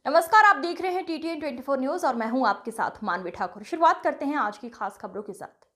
नमस्कार, आप देख रहे हैं टीटीएन 24 न्यूज और मैं हूं आपके साथ मानवी ठाकुर। शुरुआत करते हैं आज की खास खबरों के साथ।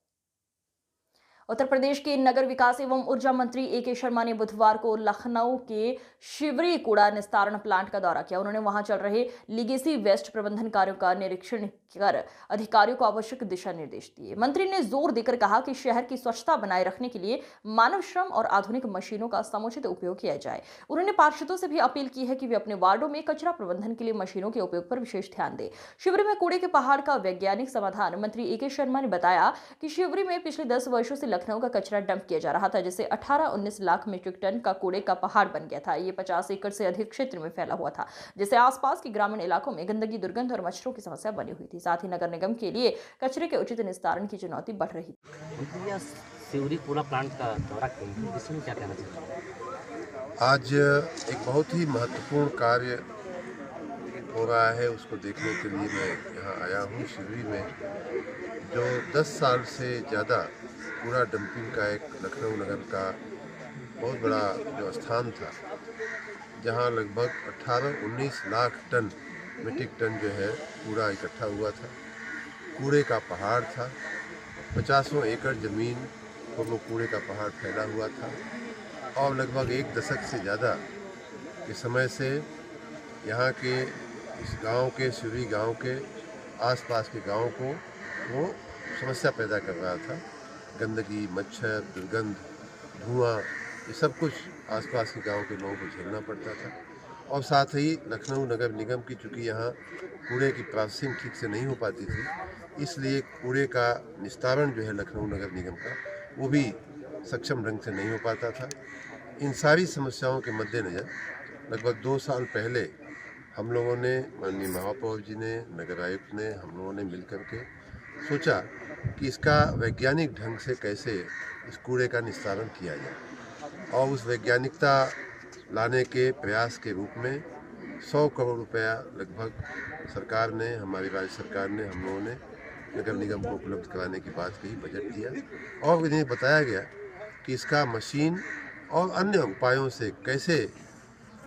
उत्तर प्रदेश के नगर विकास एवं ऊर्जा मंत्री ए.के. शर्मा ने बुधवार को लखनऊ के शिवरी कूड़ा निस्तारण प्लांट का दौरा किया। उन्होंने वहां चल रहे लीगेसी वेस्ट प्रबंधन कार्यों का निरीक्षण कर अधिकारियों को आवश्यक दिशा निर्देश दिए। मंत्री ने जोर देकर कहा कि शहर की स्वच्छता बनाए रखने के लिए मानव श्रम और आधुनिक मशीनों का समुचित उपयोग किया जाए। उन्होंने पार्षदों से भी अपील की है कि वे अपने वार्डों में कचरा प्रबंधन के लिए मशीनों के उपयोग पर विशेष ध्यान दें। शिवरी में कूड़े के पहाड़ का वैज्ञानिक समाधान। मंत्री ए.के. शर्मा ने बताया कि शिवरी में पिछले 10 वर्षों से लखनऊ का कचरा डंप किया जा रहा था, जिससे 18-19 लाख मीट्रिक टन का कूड़े का पहाड़ बन गया था। ये 50 एकड़ से अधिक क्षेत्र में फैला हुआ था, जिससे आसपास के ग्रामीण इलाकों में गंदगी, दुर्गंध और मच्छरों की समस्या बनी हुई थी। साथ ही नगर निगम के लिए कचरे के उचित निस्तारण की चुनौती बढ़ रही थी। शिवरी कूड़ा प्लांट का दौरा किया, इसमें क्या कहना चाहिए? आज एक बहुत ही महत्वपूर्ण कार्य हो रहा है, उसको देखने के लिए मैं यहाँ आया हूँ। शिवरी में जो 10 साल से ज़्यादा कूड़ा डंपिंग का एक लखनऊ नगर का बहुत बड़ा जो स्थान था, जहाँ लगभग 18-19 लाख टन मीट्रिक टन जो है कूड़ा इकट्ठा हुआ था। कूड़े का पहाड़ था, 50 एकड़ ज़मीन पर वो कूड़े का पहाड़ फैला हुआ था और लगभग 1 दशक से ज़्यादा के समय से यहाँ के इस गांव के, शिवरी गांव के आसपास के गांव को वो समस्या पैदा कर रहा था। गंदगी, मच्छर, दुर्गंध, धुआं, ये सब कुछ आसपास के गांव के लोगों को झेलना पड़ता था। और साथ ही लखनऊ नगर निगम की, चूँकि यहाँ कूड़े की प्रोसेसिंग ठीक से नहीं हो पाती थी, इसलिए कूड़े का निस्तारण जो है लखनऊ नगर निगम का, वो भी सक्षम ढंग से नहीं हो पाता था। इन सारी समस्याओं के मद्देनज़र लगभग 2 साल पहले हम लोगों ने, माननीय महापौर जी ने, नगर आयुक्त ने, हम लोगों ने मिलकर के सोचा कि इसका वैज्ञानिक ढंग से कैसे इस कूड़े का निस्तारण किया जाए। और उस वैज्ञानिकता लाने के प्रयास के रूप में 100 करोड़ रुपया लगभग सरकार ने, हमारी राज्य सरकार ने, हम लोगों ने नगर निगम को उपलब्ध कराने की बात कही, बजट दिया और इन्हें बताया गया कि इसका मशीन और अन्य उपायों से कैसे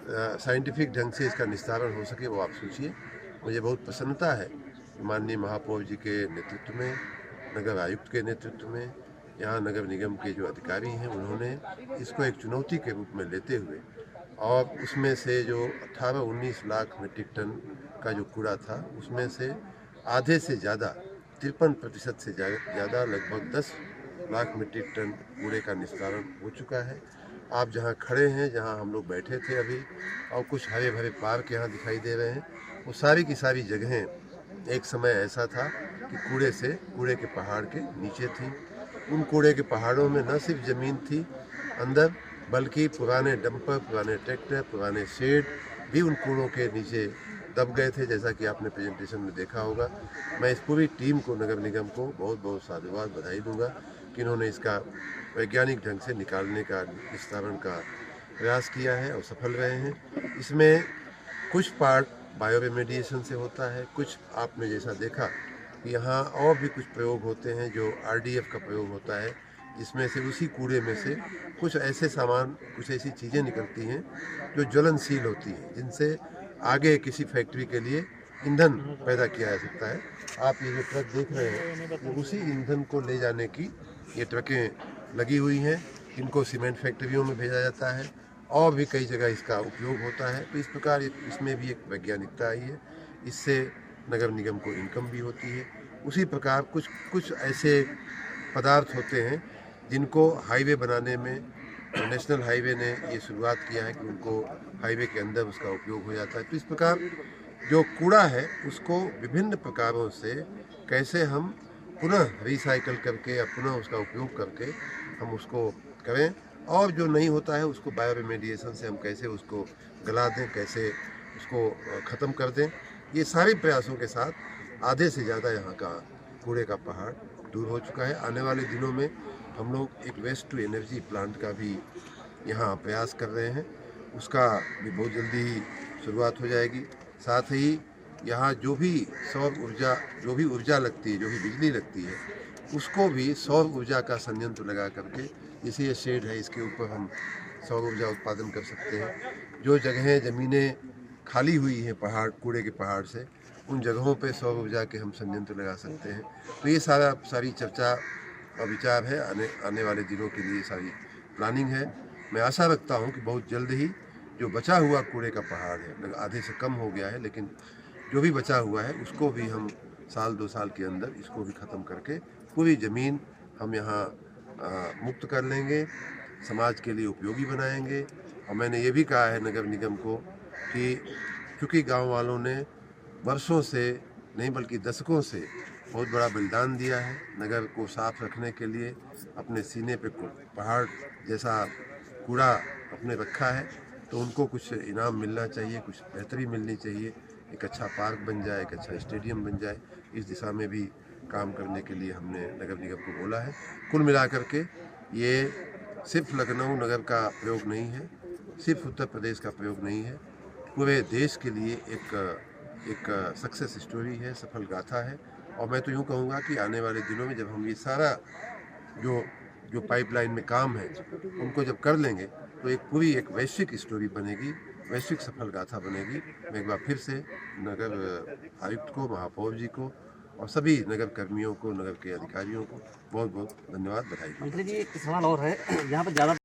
साइंटिफिक ढंग से इसका निस्तारण हो सके, वो आप सोचिए। मुझे बहुत प्रसन्नता है कि माननीय महापौर जी के नेतृत्व में, नगर आयुक्त के नेतृत्व में, यहाँ नगर निगम के जो अधिकारी हैं, उन्होंने इसको एक चुनौती के रूप में लेते हुए और उसमें से जो 18-19 लाख मीट्रिक टन का जो कूड़ा था, उसमें से आधे से ज़्यादा 53% से ज़्यादा लगभग 10 लाख मीट्रिक टन कूड़े का निस्तारण हो चुका है। आप जहाँ खड़े हैं, जहाँ हम लोग बैठे थे अभी, और कुछ हरे भरे पार्क यहाँ दिखाई दे रहे हैं, वो सारी की सारी जगहें एक समय ऐसा था कि कूड़े के पहाड़ के नीचे थी। उन कूड़े के पहाड़ों में न सिर्फ ज़मीन थी अंदर, बल्कि पुराने डंपर, पुराने ट्रैक्टर, पुराने शेड भी उन कूड़ों के नीचे दब गए थे, जैसा कि आपने प्रेजेंटेशन में देखा होगा। मैं इस पूरी टीम को, नगर निगम को बहुत बहुत साधुवाद, बधाई दूंगा कि इन्होंने इसका वैज्ञानिक ढंग से निकालने का, निस्तारण का प्रयास किया है और सफल रहे हैं। इसमें कुछ पार्ट बायो रेमेडिएशन से होता है, कुछ आपने जैसा देखा कि यहाँ और भी कुछ प्रयोग होते हैं जो RDF का प्रयोग होता है, जिसमें से उसी कूड़े में से कुछ ऐसे सामान, कुछ ऐसी चीज़ें निकलती हैं जो ज्वलनशील होती हैं, जिनसे आगे किसी फैक्ट्री के लिए ईंधन पैदा किया जा सकता है। आप ये जो ट्रक देख रहे हैं, ये उसी ईंधन को ले जाने की ये ट्रकें लगी हुई हैं। इनको सीमेंट फैक्ट्रियों में भेजा जाता है और भी कई जगह इसका उपयोग होता है। तो इस प्रकार इसमें भी एक वैज्ञानिकता आई है, इससे नगर निगम को इनकम भी होती है। उसी प्रकार कुछ ऐसे पदार्थ होते हैं जिनको हाईवे बनाने में, नेशनल हाईवे ने ये शुरुआत किया है कि उनको हाईवे के अंदर उसका उपयोग हो जाता है। तो इस प्रकार जो कूड़ा है उसको विभिन्न प्रकारों से कैसे हम पुनः रिसाइकल करके या पुनः उसका उपयोग करके हम उसको करें, और जो नहीं होता है उसको बायो रेमेडिएशन से हम कैसे उसको गला दें, कैसे उसको ख़त्म कर दें। ये सारे प्रयासों के साथ आधे से ज़्यादा यहाँ का कूड़े का पहाड़ दूर हो चुका है। आने वाले दिनों में हम लोग एक वेस्ट टू एनर्जी प्लांट का भी यहाँ प्रयास कर रहे हैं, उसका भी बहुत जल्दी ही शुरुआत हो जाएगी। साथ ही यहाँ जो भी सौर ऊर्जा, जो भी ऊर्जा लगती है, जो भी बिजली लगती है, उसको भी सौर ऊर्जा का संयंत्र लगा करके, जैसे ये शेड है इसके ऊपर हम सौर ऊर्जा उत्पादन कर सकते हैं। जो जगहें, ज़मीनें खाली हुई हैं पहाड़, कूड़े के पहाड़ से, उन जगहों पे सौर ऊर्जा के हम संयंत्र लगा सकते हैं। तो ये सारी चर्चा और विचार है, आने वाले दिनों के लिए सारी प्लानिंग है। मैं आशा रखता हूँ कि बहुत जल्द ही जो बचा हुआ कूड़े का पहाड़ है, आधे से कम हो गया है, लेकिन जो भी बचा हुआ है उसको भी हम साल 2 साल के अंदर इसको भी ख़त्म करके पूरी ज़मीन हम यहाँ मुक्त कर लेंगे, समाज के लिए उपयोगी बनाएंगे। और मैंने ये भी कहा है नगर निगम को कि क्योंकि गांव वालों ने वर्षों से नहीं बल्कि दशकों से बहुत बड़ा बलिदान दिया है नगर को साफ रखने के लिए, अपने सीने पे पहाड़ जैसा कूड़ा अपने रखा है, तो उनको कुछ इनाम मिलना चाहिए, कुछ बेहतरी मिलनी चाहिए, एक अच्छा पार्क बन जाए, एक अच्छा स्टेडियम बन जाए। इस दिशा में भी काम करने के लिए हमने नगर निगम को बोला है। कुल मिलाकर के ये सिर्फ लखनऊ नगर का प्रयोग नहीं है, सिर्फ उत्तर प्रदेश का प्रयोग नहीं है, पूरे देश के लिए एक सक्सेस स्टोरी है, सफल गाथा है। और मैं तो यूँ कहूँगा कि आने वाले दिनों में जब हम ये सारा जो पाइपलाइन में काम है उनको जब कर लेंगे तो एक पूरी एक वैश्विक स्टोरी बनेगी, वैश्विक सफल गाथा बनेगी। मैं एक बार फिर से नगर आयुक्त को, महापौर जी को और सभी नगर कर्मियों को, नगर के अधिकारियों को बहुत बहुत धन्यवाद, बधाई। मंत्री जी, एक सवाल और है, यहाँ पर ज़्यादा